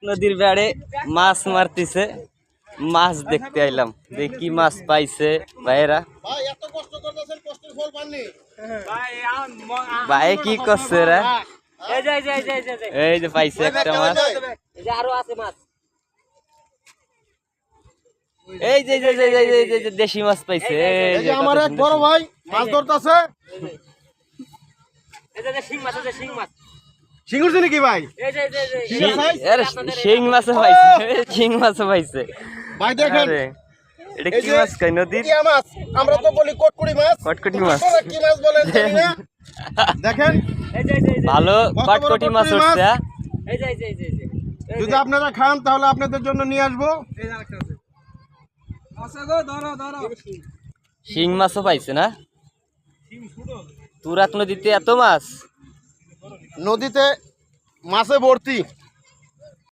নদীর বেড়ে মাছ মারতেছে, মাছ দেখতে আইলাম, দেখি মাছ পাইছে ভাইয়েরা। ভাই কি করছে এরা? এই যে পাইছে একটা মাছ, এই যে দেশি মাছ পাইছে। এই যে আমার এক বড় ভাই মাছ ধরতেছে। শিঙ্গুর চিনি কি ভাই? শিং মাছও পাইছে, শিং মাছও পাইছে ভাই দেখেন এটা কি মাছ কই নদীর? টিয়া মাছ, আমরা তো বলি কটকুড়ি মাছ। কটকটি মাছ। আপনারা কি মাছ বলেন জানি না। দেখেন ভালো কটকটি মাছ উঠছে। যদি আপনারা খান তাহলে আপনাদের জন্য নিয়ে আসবো। শিং মাছও পাইছে না? তুরাগ নদীতে এত মাছ? নদীতে মাছে ভর্তি।